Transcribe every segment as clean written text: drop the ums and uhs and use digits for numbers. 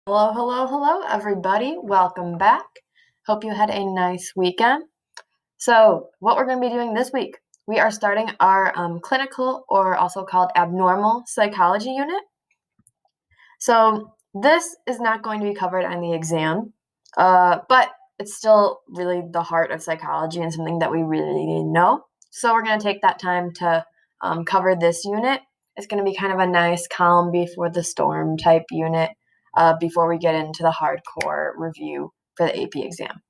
Hello, hello, hello, everybody. Welcome back. Hope you had a nice weekend. So, what we're going to be doing this week, we are starting our clinical, or also called abnormal psychology unit. So, this is not going to be covered on the exam, but it's still really the heart of psychology and something that we really need to know. So, we're going to take that time to cover this unit. It's going to be kind of a nice calm before the storm type unit before we get into the hardcore review for the AP exam.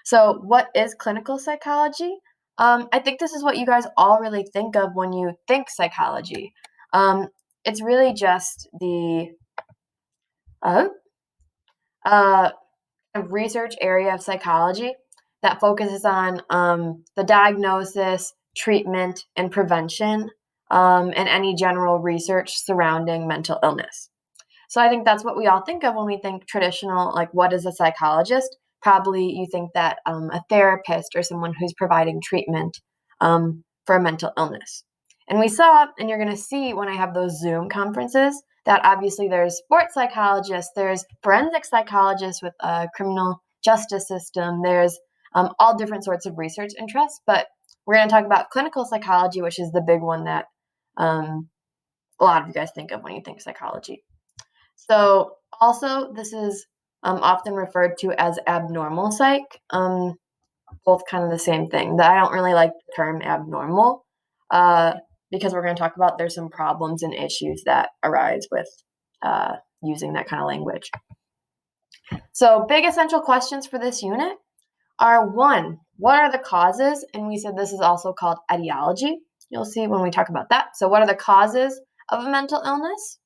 So, what is clinical psychology? I think this is what you guys all really think of when you think psychology. It's really just the uh, uh, research area of psychology that focuses on the diagnosis, treatment, and prevention, and any general research surrounding mental illness. So I think that's what we all think of when we think traditional, like what is a psychologist? Probably you think that a therapist or someone who's providing treatment for a mental illness. And we saw, and you're going to see when I have those Zoom conferences, that obviously there's sports psychologists, there's forensic psychologists with a criminal justice system, there's all different sorts of research interests. But we're going to talk about clinical psychology, which is the big one that a lot of you guys think of when you think psychology. So, also, this is often referred to as abnormal psych, both kind of the same thing. I don't really like the term abnormal uh, because we're going to talk about there's some problems and issues that arise with using that kind of language. So, big essential questions for this unit are one, what are the causes? And we said this is also called etiology. You'll see when we talk about that. So, what are the causes of a mental illness?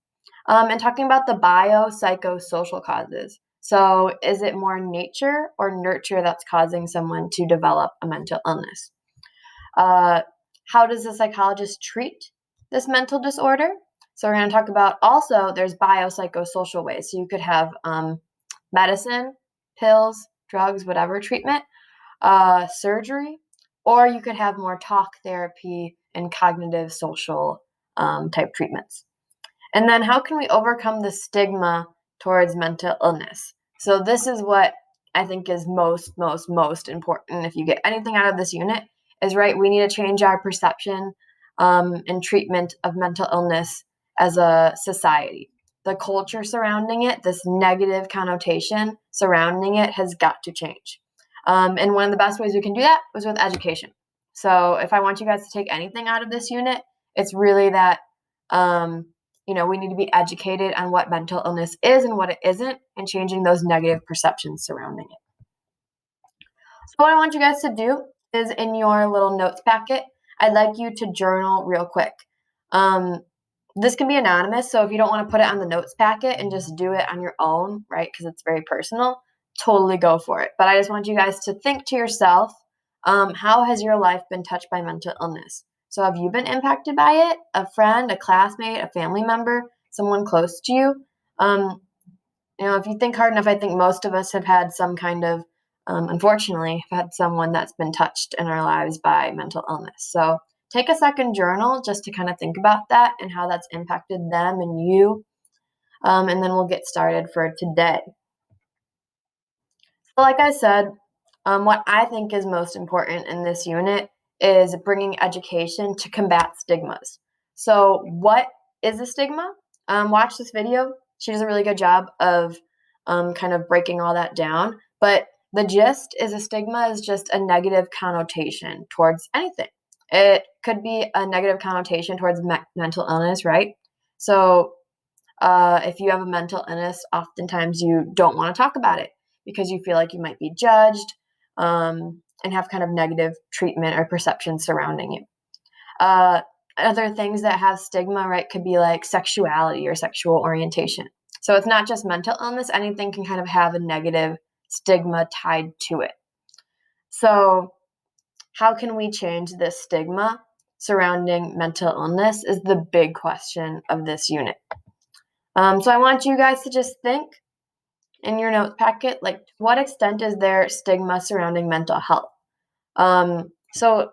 And talking about the biopsychosocial causes. So, is it more nature or nurture that's causing someone to develop a mental illness? How does a psychologist treat this mental disorder? So, we're going to talk about also there's biopsychosocial ways. So, you could have medicine, pills, drugs, whatever treatment, surgery, or you could have more talk therapy and cognitive social type treatments. And then how can we overcome the stigma towards mental illness? So this is what I think is most important. If you get anything out of this unit, is right. We need to change our perception and treatment of mental illness as a society. The culture surrounding it, this negative connotation surrounding it, has got to change. And one of the best ways we can do that was with education. So if I want you guys to take anything out of this unit, it's really that we need to be educated on what mental illness is and what it isn't, and changing those negative perceptions surrounding it. So, what I want you guys to do is in your little notes packet, I'd like you to journal real quick. This can be anonymous, so if you don't want to put it on the notes packet and just do it on your own, right, because it's very personal, totally go for it. But I just want you guys to think to yourself, how has your life been touched by mental illness? So have you been impacted by it? A friend, a classmate, a family member, someone close to you? If you think hard enough, I think most of us have had some kind of, unfortunately, had someone that's been touched in our lives by mental illness. So take a second journal just to kind of think about that and how that's impacted them and you. And then we'll get started for today. So like I said, what I think is most important in this unit is bringing education to combat stigmas. So what is a stigma? Watch this video. She does a really good job of kind of breaking all that down. But the gist is a stigma is just a negative connotation towards anything. It could be a negative connotation towards mental illness, right? So if you have a mental illness, oftentimes you don't want to talk about it because you feel like you might be judged and have kind of negative treatment or perception surrounding you. Other things that have stigma, right, could be like sexuality or sexual orientation. So it's not just mental illness, anything can kind of have a negative stigma tied to it. So, how can we change this stigma surrounding mental illness is the big question of this unit. So I want you guys to just think in your notes packet, like, to what extent is there stigma surrounding mental health? So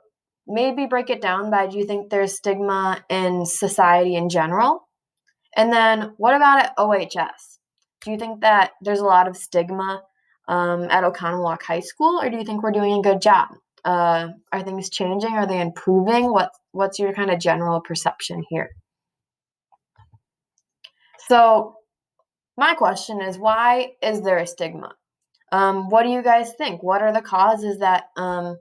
maybe break it down by, do you think there's stigma in society in general? And then what about at OHS? do you think that there's a lot of stigma at Oconomowoc High School, or do you think we're doing a good job? Are things changing? Are they improving? What's your kind of general perception here? So my question is, why is there a stigma? What do you guys think? What are the causes that are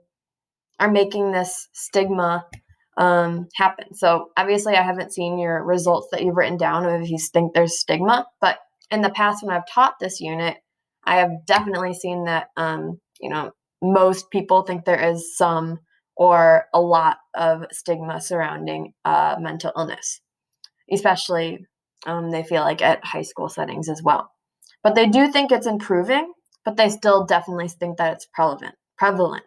making this stigma happen? So obviously I haven't seen your results that you've written down of if you think there's stigma, but in the past when I've taught this unit, I have definitely seen that, most people think there is some or a lot of stigma surrounding mental illness, especially they feel like at high school settings as well. But they do think it's improving, but they still definitely think that it's prevalent.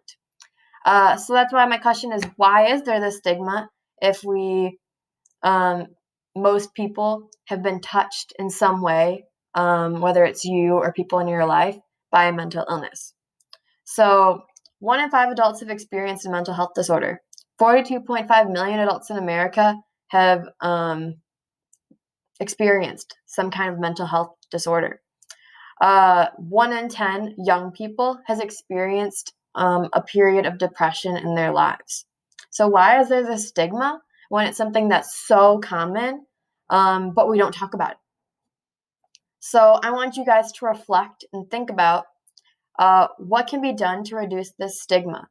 So that's why my question is, why is there this stigma if most people have been touched in some way, whether it's you or people in your life, by a mental illness? So 1 in 5 adults have experienced a mental health disorder. 42.5 million adults in America have experienced some kind of mental health disorder. 1 in 10 young people has experienced a period of depression in their lives. So why is there this stigma when it's something that's so common, but we don't talk about it? So I want you guys to reflect and think about what can be done to reduce this stigma.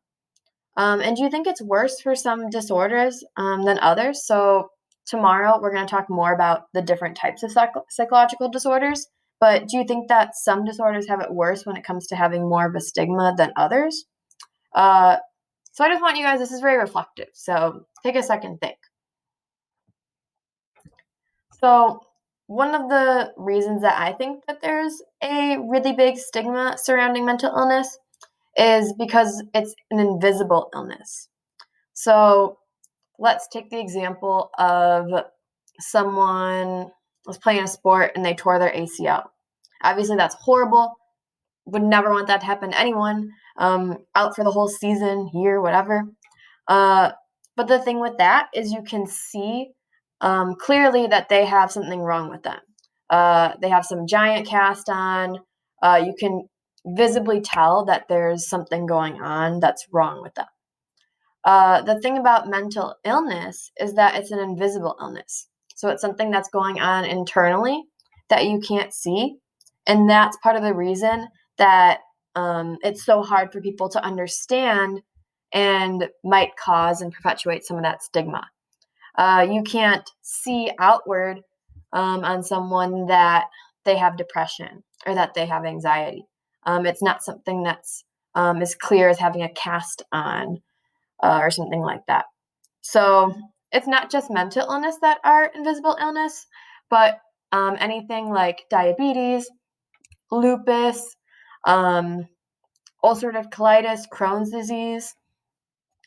And do you think it's worse for some disorders than others? So tomorrow we're going to talk more about the different types of psychological disorders. But do you think that some disorders have it worse when it comes to having more of a stigma than others? So I just want you guys, this is very reflective. So take a second, think. So one of the reasons that I think that there's a really big stigma surrounding mental illness is because it's an invisible illness. So let's take the example of someone was playing a sport and they tore their ACL. Obviously, that's horrible. Would never want that to happen to anyone. Out for the whole season, year, whatever. But the thing with that is you can see clearly that they have something wrong with them. They have some giant cast on. You can visibly tell that there's something going on that's wrong with them. The thing about mental illness is that it's an invisible illness. So it's something that's going on internally that you can't see. And that's part of the reason that it's so hard for people to understand and might cause and perpetuate some of that stigma. You can't see outward on someone that they have depression or that they have anxiety. It's not something that's as clear as having a cast on or something like that. So it's not just mental illness that are invisible illness, but anything like diabetes, lupus, ulcerative colitis, Crohn's disease.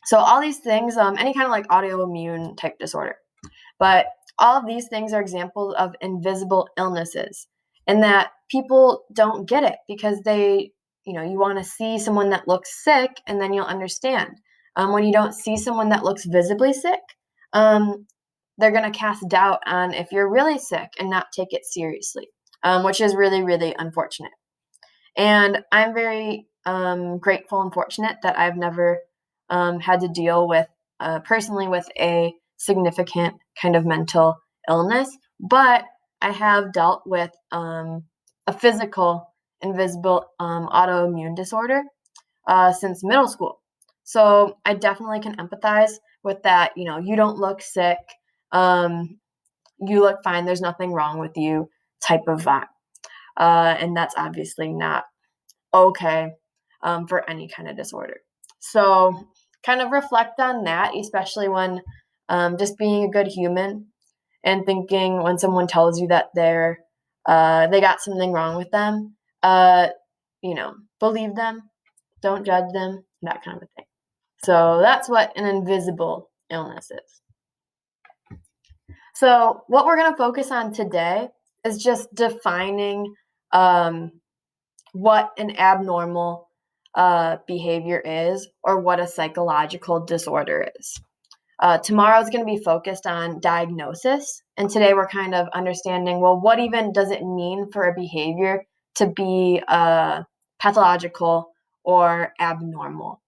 So all these things, any kind of like autoimmune type disorder. But all of these things are examples of invisible illnesses, and that people don't get it because they, you want to see someone that looks sick and then you'll understand. When you don't see someone that looks visibly sick, they're going to cast doubt on if you're really sick and not take it seriously, which is really, really unfortunate. And I'm very grateful and fortunate that I've never had to deal with personally with a significant kind of mental illness, but I have dealt with a physical, invisible autoimmune disorder since middle school. So I definitely can empathize with that. You don't look sick. You look fine. There's nothing wrong with you type of vibe. And that's obviously not okay for any kind of disorder. So kind of reflect on that, especially when just being a good human and thinking when someone tells you that they got something wrong with them, believe them, don't judge them, that kind of thing. So that's what an invisible illness is. So what we're going to focus on today is just defining what an abnormal behavior is or what a psychological disorder is. Tomorrow is going to be focused on diagnosis And today we're kind of understanding, well, what even does it mean for a behavior to be pathological or abnormal?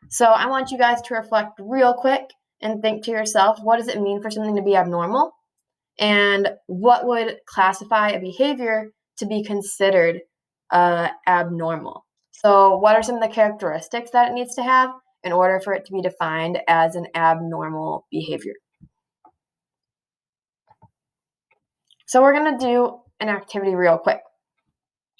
So I want you guys to reflect real quick and think to yourself, what does it mean for something to be abnormal? And what would classify a behavior to be considered abnormal? So what are some of the characteristics that it needs to have in order for it to be defined as an abnormal behavior? So we're going to do an activity real quick,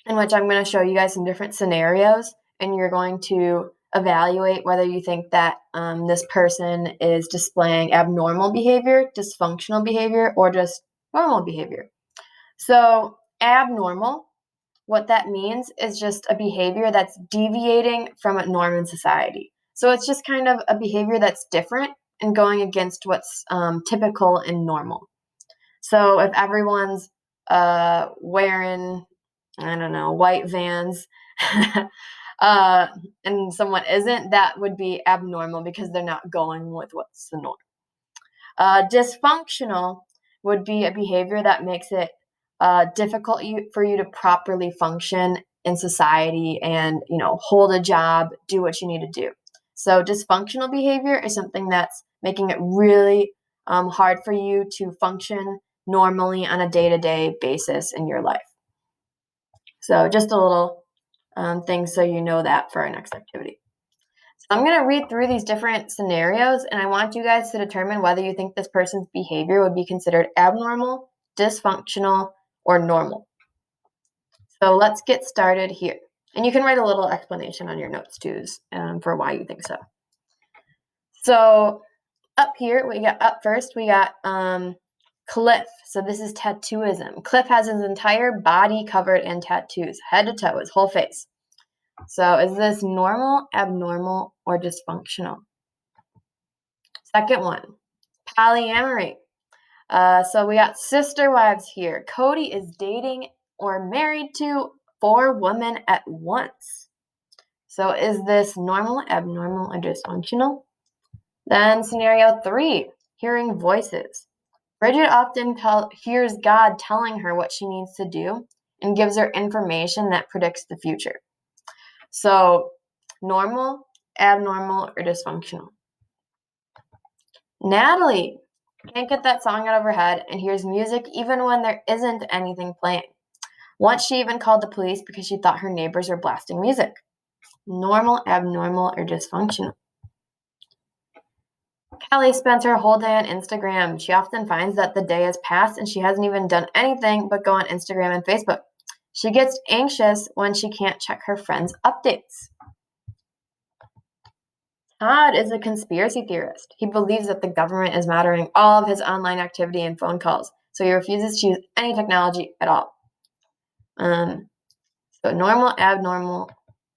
in which I'm going to show you guys some different scenarios, and you're going to evaluate whether you think that this person is displaying abnormal behavior, dysfunctional behavior, or just normal behavior. So abnormal, what that means is just a behavior that's deviating from a norm in society. So it's just kind of a behavior that's different and going against what's typical and normal. So if everyone's wearing, I don't know, white Vans, and someone isn't, that would be abnormal because they're not going with what's the norm. Dysfunctional would be a behavior that makes it difficult for you to properly function in society and, hold a job, do what you need to do. So dysfunctional behavior is something that's making it really hard for you to function normally on a day-to-day basis in your life. So just a little thing so you know that for our next activity. So I'm going to read through these different scenarios, and I want you guys to determine whether you think this person's behavior would be considered abnormal, dysfunctional, or normal. So let's get started here. And you can write a little explanation on your notes too for why you think so. So up here, up first, we got Cliff. So this is tattooism. Cliff has his entire body covered in tattoos, head to toe, his whole face. So is this normal, abnormal, or dysfunctional? Second one, polyamory. So we got sister wives here. Cody is dating or married to 4 women at once. So is this normal, abnormal, or dysfunctional? Then scenario 3, hearing voices. Bridget often hears God telling her what she needs to do and gives her information that predicts the future. So normal, abnormal, or dysfunctional? Natalie can't get that song out of her head and hears music even when there isn't anything playing. Once she even called the police because she thought her neighbors were blasting music. Normal, abnormal, or dysfunctional? Kelly spends her whole day on Instagram. She often finds that the day has passed and she hasn't even done anything but go on Instagram and Facebook. She gets anxious when she can't check her friends' updates. Todd is a conspiracy theorist. He believes that the government is monitoring all of his online activity and phone calls, so he refuses to use any technology at all. So normal, abnormal,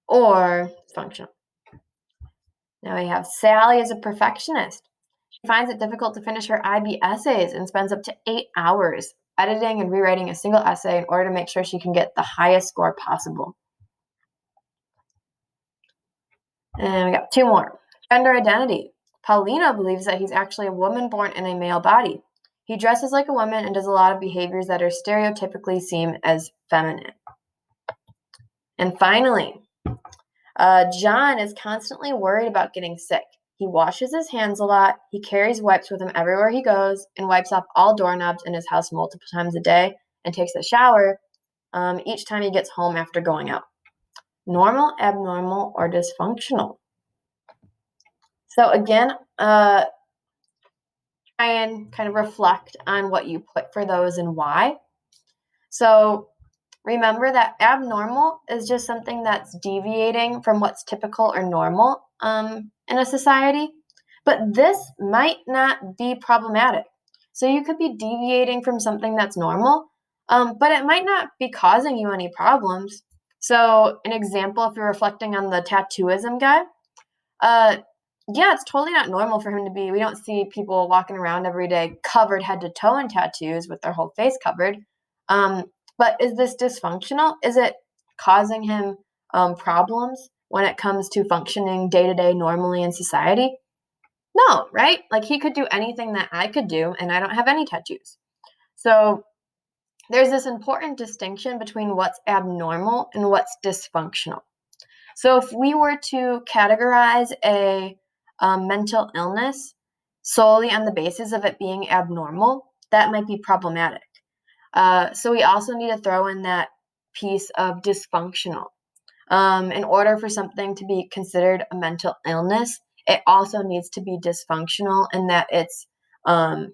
or functional. Now we have Sally is a perfectionist. She finds it difficult to finish her IB essays and spends up to 8 hours editing and rewriting a single essay in order to make sure she can get the highest score possible. And we got 2 more. Gender identity. Paulino believes that he's actually a woman born in a male body. He dresses like a woman and does a lot of behaviors that are stereotypically seen as feminine. And finally, John is constantly worried about getting sick. He washes his hands a lot, he carries wipes with him everywhere he goes, and wipes off all doorknobs in his house multiple times a day, and takes a shower each time he gets home after going out. Normal, abnormal, or dysfunctional? So again, try and kind of reflect on what you put for those and why. So remember that abnormal is just something that's deviating from what's typical or normal in a society, but this might not be problematic. So you could be deviating from something that's normal, but it might not be causing you any problems. So an example, if you're reflecting on the tattooism guy, yeah, it's totally not normal for him to be. We don't see people walking around every day covered head to toe in tattoos with their whole face covered. But is this dysfunctional? Is it causing him problems when it comes to functioning day to day normally in society? No, right? Like he could do anything that I could do, and I don't have any tattoos. So there's this important distinction between what's abnormal and what's dysfunctional. So if we were to categorize a mental illness solely on the basis of it being abnormal, that might be problematic. So we also need to throw in that piece of dysfunctional. In order for something to be considered a mental illness, it also needs to be dysfunctional in that it's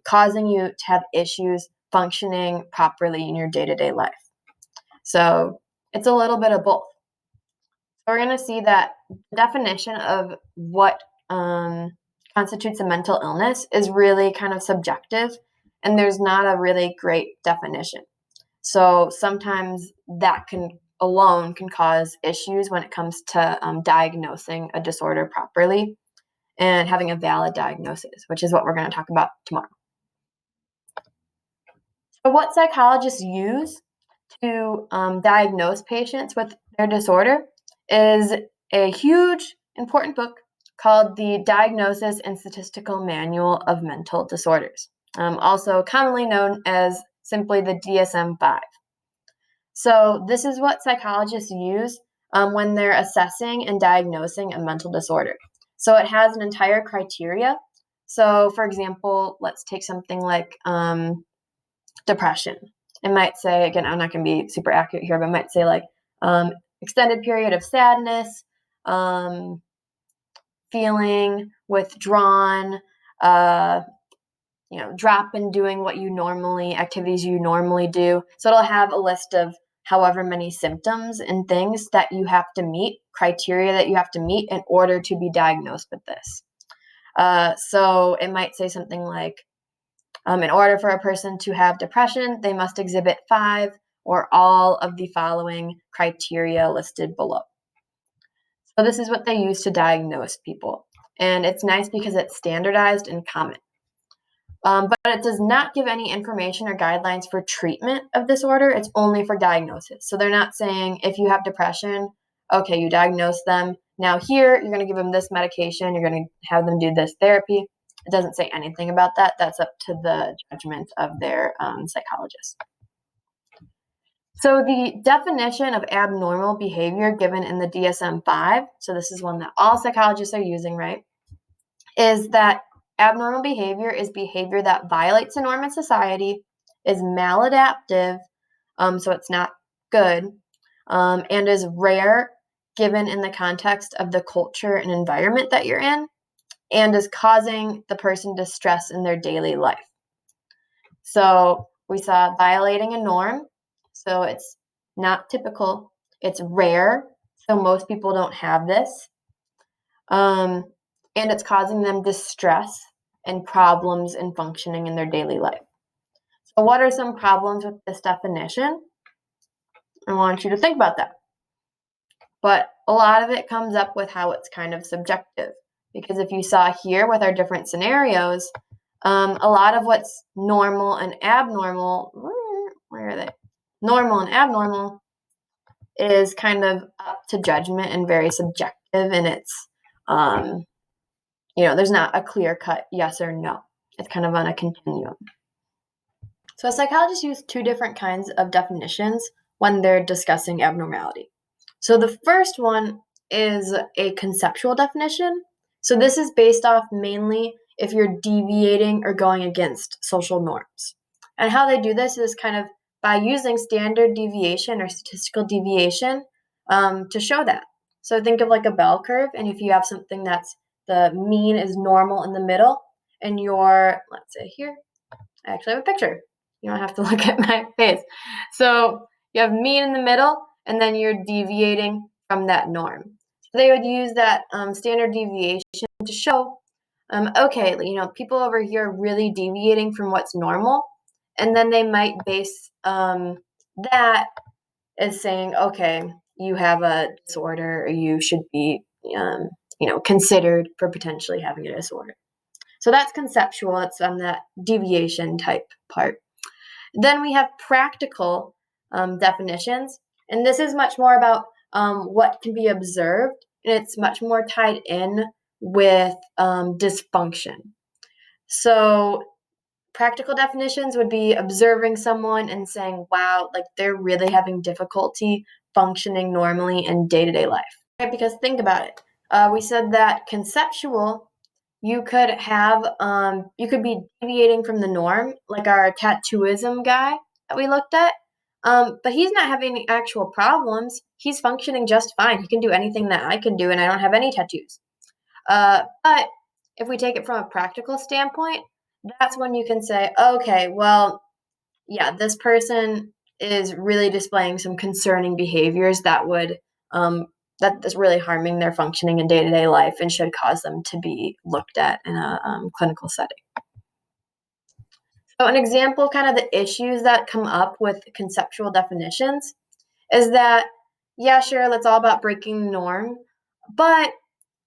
causing you to have issues functioning properly in your day-to-day life. So it's a little bit of both. We're going to see that the definition of what constitutes a mental illness is really kind of subjective, and there's not a really great definition. So sometimes that alone can cause issues when it comes to diagnosing a disorder properly and having a valid diagnosis, which is what we're going to talk about tomorrow. So what psychologists use to diagnose patients with their disorder is a huge, important book called the Diagnosis and Statistical Manual of Mental Disorders, also commonly known as simply the DSM-5. So this is what psychologists use when they're assessing and diagnosing a mental disorder. So it has an entire criteria. So for example, let's take something like depression. It might say, again, I'm not going to be super accurate here, but it might say like extended period of sadness, feeling withdrawn, drop in doing activities you normally do. So it'll have a list of however many symptoms and things that you have to meet, criteria that you have to meet in order to be diagnosed with this. So it might say something like, in order for a person to have depression, they must exhibit 5 or all of the following criteria listed below. So this is what they use to diagnose people. And it's nice because it's standardized and common. But it does not give any information or guidelines for treatment of disorder. It's only for diagnosis. So they're not saying if you have depression, okay, you diagnose them. Now here, you're going to give them this medication. You're going to have them do this therapy. It doesn't say anything about that. That's up to the judgment of their psychologist. So the definition of abnormal behavior given in the DSM-5, so this is one that all psychologists are using, right, is that abnormal behavior is behavior that violates the norm in society, is maladaptive, so it's not good, and is rare given in the context of the culture and environment that you're in, and is causing the person distress in their daily life. So we saw violating a norm, so it's not typical, it's rare, so most people don't have this, and it's causing them distress and problems in functioning in their daily life. So what are some problems with this definition? I want you to think about that. But a lot of it comes up with how it's kind of subjective. Because if you saw here with our different scenarios, a lot of what's normal and abnormal, where are they? Normal and abnormal is kind of up to judgment and very subjective, and it's, there's not a clear-cut yes or no. It's kind of on a continuum. So psychologists use 2 different kinds of definitions when they're discussing abnormality. So the first one is a conceptual definition. So this is based off mainly if you're deviating or going against social norms. And how they do this is kind of by using standard deviation or statistical deviation to show that. So think of like a bell curve, and if you have something that's the mean is normal in the middle, and let's say here, I actually have a picture. You don't have to look at my face. So you have mean in the middle, and then you're deviating from that norm. So they would use that standard deviation to show, okay, people over here are really deviating from what's normal, and then they might base that as saying, okay, you have a disorder, or you should be, considered for potentially having a disorder. So that's conceptual. It's on that deviation type part. Then we have practical definitions, and this is much more about what can be observed, and it's much more tied in with dysfunction. So Practical definitions would be observing someone and saying, wow, like they're really having difficulty functioning normally in day-to-day life. Right? Because think about it. We said that conceptual, you could have, you could be deviating from the norm, like our tattooism guy that we looked at. But he's not having any actual problems. He's functioning just fine. He can do anything that I can do, and I don't have any tattoos. But if we take it from a practical standpoint, that's when you can say, okay, well, yeah, this person is really displaying some concerning behaviors that would that is really harming their functioning in day-to-day life and should cause them to be looked at in a clinical setting. So an example of kind of the issues that come up with conceptual definitions is that, yeah, sure, that's all about breaking the norm, but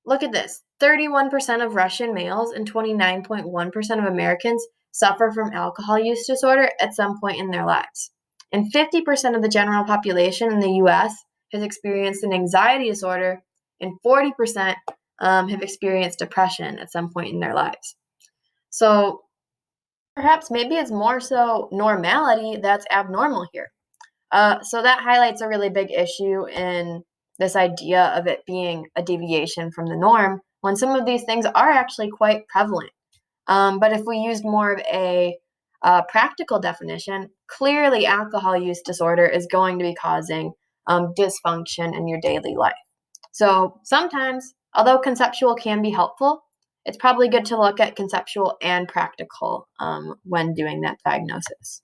look at this. 31% of Russian males and 29.1% of Americans suffer from alcohol use disorder at some point in their lives. And 50% of the general population in the US has experienced an anxiety disorder, and 40% have experienced depression at some point in their lives. So perhaps maybe it's more so normality that's abnormal here. So that highlights a really big issue in this idea of it being a deviation from the norm when some of these things are actually quite prevalent. But if we used more of a practical definition, clearly alcohol use disorder is going to be causing dysfunction in your daily life. So sometimes, although conceptual can be helpful, it's probably good to look at conceptual and practical when doing that diagnosis.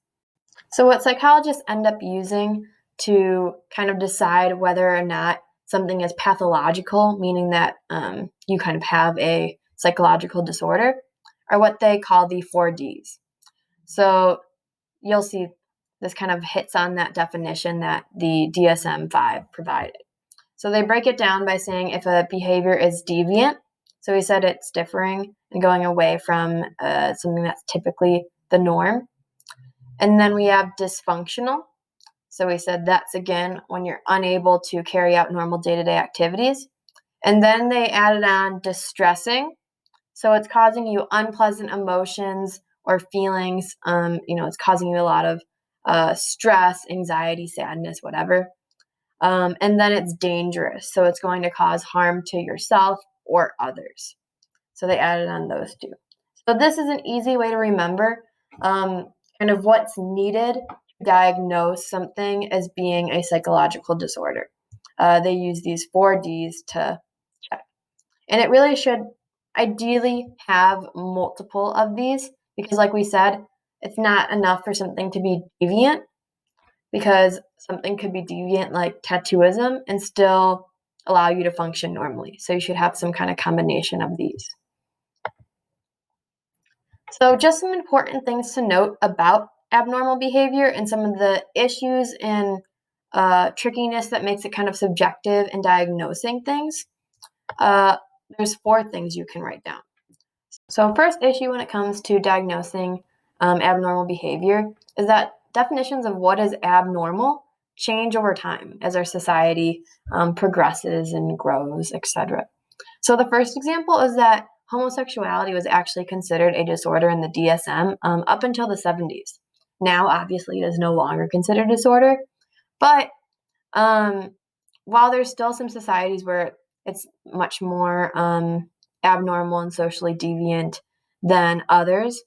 So, what psychologists end up using to kind of decide whether or not something is pathological, meaning that you kind of have a psychological disorder, are what they call the 4Ds. So, you'll see this kind of hits on that definition that the DSM 5 provided. So, they break it down by saying if a behavior is deviant, so we said it's differing and going away from something that's typically the norm. And then we have dysfunctional. So we said that's again when you're unable to carry out normal day-to-day activities. And then they added on distressing. So it's causing you unpleasant emotions or feelings. It's causing you a lot of stress, anxiety, sadness, whatever. And then it's dangerous. So it's going to cause harm to yourself or others. So they added on those two. So this is an easy way to remember kind of what's needed to diagnose something as being a psychological disorder. They use these 4Ds to check. And it really should ideally have multiple of these because, like we said, it's not enough for something to be deviant because something could be deviant like tattooism and still allow you to function normally. So you should have some kind of combination of these. So just some important things to note about abnormal behavior and some of the issues and trickiness that makes it kind of subjective in diagnosing things. There's 4 things you can write down. So first issue when it comes to diagnosing abnormal behavior is that definitions of what is abnormal change over time as our society progresses and grows, etc. So the first example is that homosexuality was actually considered a disorder in the DSM up until the 70s. Now, obviously, it is no longer considered a disorder, but while there's still some societies where it's much more abnormal and socially deviant than others,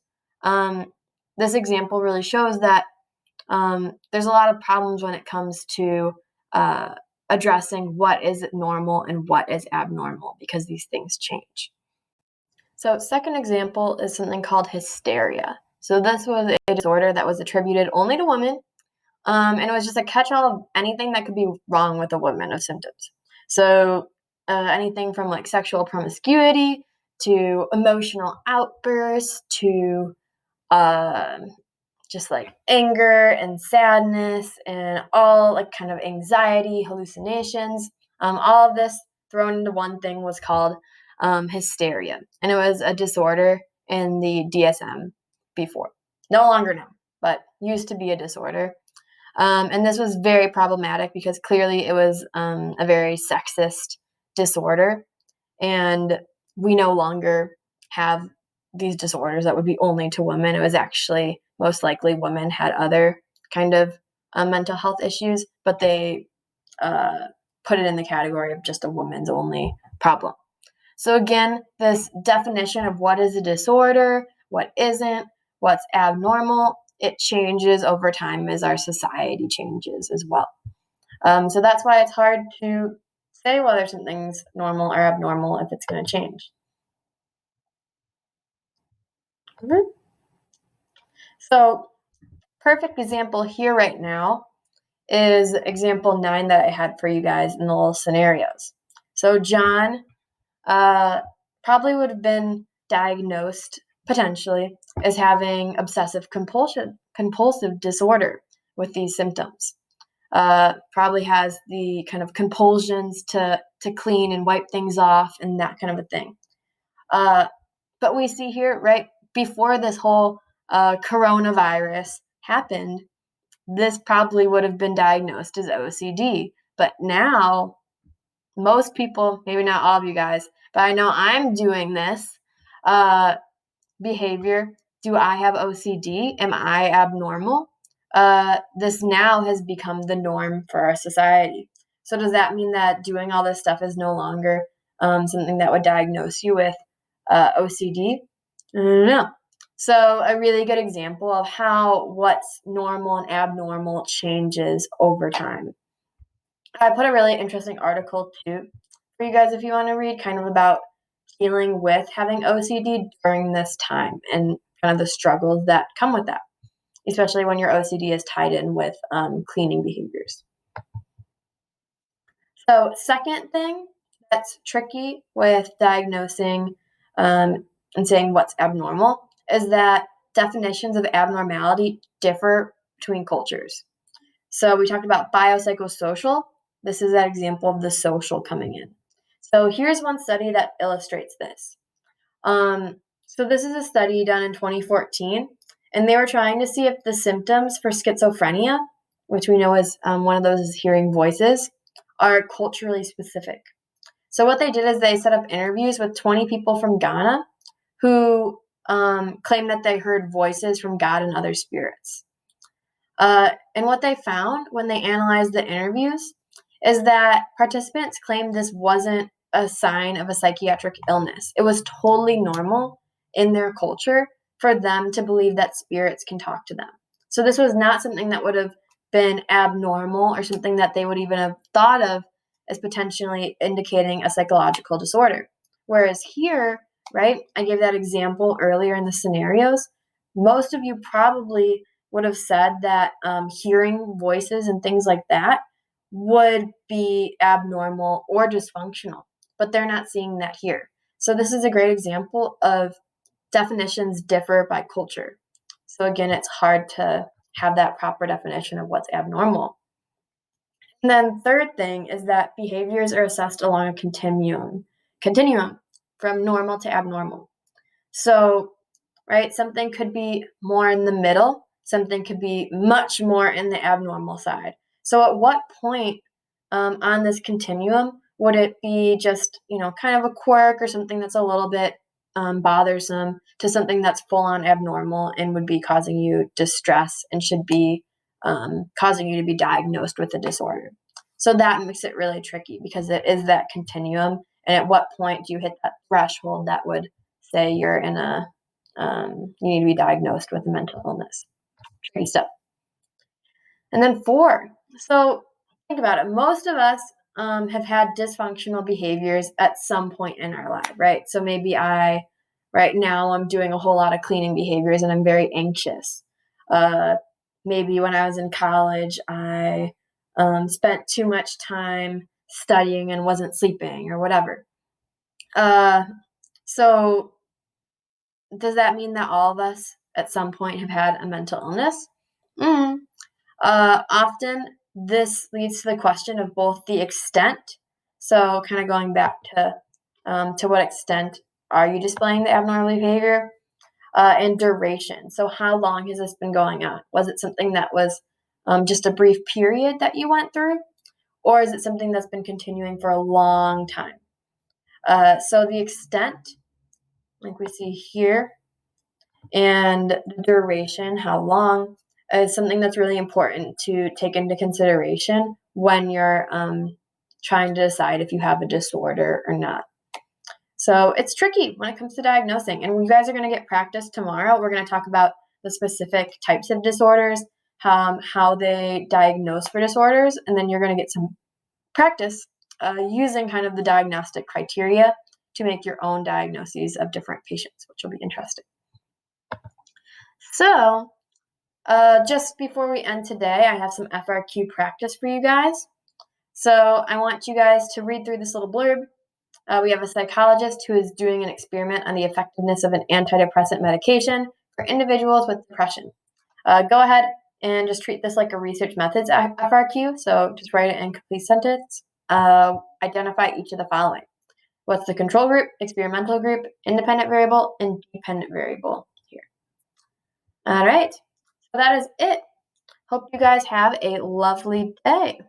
this example really shows that there's a lot of problems when it comes to addressing what is normal and what is abnormal because these things change. So, second example is something called hysteria. So, this was a disorder that was attributed only to women, and it was just a catch-all of anything that could be wrong with a woman of symptoms. So, anything from like sexual promiscuity to emotional outbursts to just like anger and sadness and all like kind of anxiety, hallucinations, all of this thrown into one thing was called hysteria. And it was a disorder in the DSM before. No longer now, but used to be a disorder. And this was very problematic because clearly it was a very sexist disorder. And we no longer have these disorders that would be only to women. It was actually most likely women had other kind of mental health issues, but they put it in the category of just a woman's only problem. So again, this definition of what is a disorder, what isn't, what's abnormal, it changes over time as our society changes as well. So that's why it's hard to say whether something's normal or abnormal if it's going to change. Mm-hmm. So perfect example here right now is example 9 that I had for you guys in the little scenarios. So John probably would have been diagnosed potentially as having obsessive compulsive disorder with these symptoms. Probably has the kind of compulsions to clean and wipe things off and that kind of a thing. But we see here, right, before this whole coronavirus happened, this probably would have been diagnosed as OCD. But now, most people, maybe not all of you guys, but I know I'm doing this behavior. Do I have OCD? Am I abnormal? This now has become the norm for our society. So does that mean that doing all this stuff is no longer something that would diagnose you with OCD? No. So a really good example of how what's normal and abnormal changes over time. I put a really interesting article too for you guys if you want to read, kind of about dealing with having OCD during this time and kind of the struggles that come with that, especially when your OCD is tied in with cleaning behaviors. So second thing that's tricky with diagnosing and saying what's abnormal is that definitions of abnormality differ between cultures. So we talked about biopsychosocial. This is that example of the social coming in. So here's one study that illustrates this. So this is a study done in 2014, and they were trying to see if the symptoms for schizophrenia, which we know is one of those is hearing voices, are culturally specific. So what they did is they set up interviews with 20 people from Ghana who claimed that they heard voices from God and other spirits. And what they found when they analyzed the interviews is that participants claimed this wasn't a sign of a psychiatric illness. It was totally normal in their culture for them to believe that spirits can talk to them. So this was not something that would have been abnormal or something that they would even have thought of as potentially indicating a psychological disorder. Whereas here, right, I gave that example earlier in the scenarios, most of you probably would have said that hearing voices and things like that would be abnormal or dysfunctional, but they're not seeing that here. So this is a great example of definitions differ by culture. So again, it's hard to have that proper definition of what's abnormal. And then third thing is that behaviors are assessed along a continuum from normal to abnormal. So, right, something could be more in the middle, something could be much more in the abnormal side. So at what point on this continuum would it be just, kind of a quirk or something that's a little bit bothersome to something that's full on abnormal and would be causing you distress and should be causing you to be diagnosed with a disorder? So that makes it really tricky because it is that continuum. And at what point do you hit that threshold that would say you're in you need to be diagnosed with a mental illness? Tricky stuff. And then 4. So think about it. Most of us have had dysfunctional behaviors at some point in our life, right? So maybe right now, I'm doing a whole lot of cleaning behaviors and I'm very anxious. Maybe when I was in college, I spent too much time studying and wasn't sleeping or whatever. So does that mean that all of us at some point have had a mental illness? Often this leads to the question of both the extent, so kind of going back to what extent are you displaying the abnormal behavior, and duration. So how long has this been going on? Was it something that was just a brief period that you went through? Or is it something that's been continuing for a long time? So the extent, like we see here, and the duration, how long, is something that's really important to take into consideration when you're trying to decide if you have a disorder or not. So it's tricky when it comes to diagnosing, and you guys are going to get practice tomorrow. We're going to talk about the specific types of disorders, how they diagnose for disorders, and then you're going to get some practice using kind of the diagnostic criteria to make your own diagnoses of different patients, which will be interesting. So just before we end today, I have some FRQ practice for you guys. So I want you guys to read through this little blurb. We have a psychologist who is doing an experiment on the effectiveness of an antidepressant medication for individuals with depression. Go ahead and just treat this like a research methods FRQ. So just write it in complete sentence. Identify each of the following. What's the control group, experimental group, independent variable, and dependent variable here. All right, so that is it. Hope you guys have a lovely day.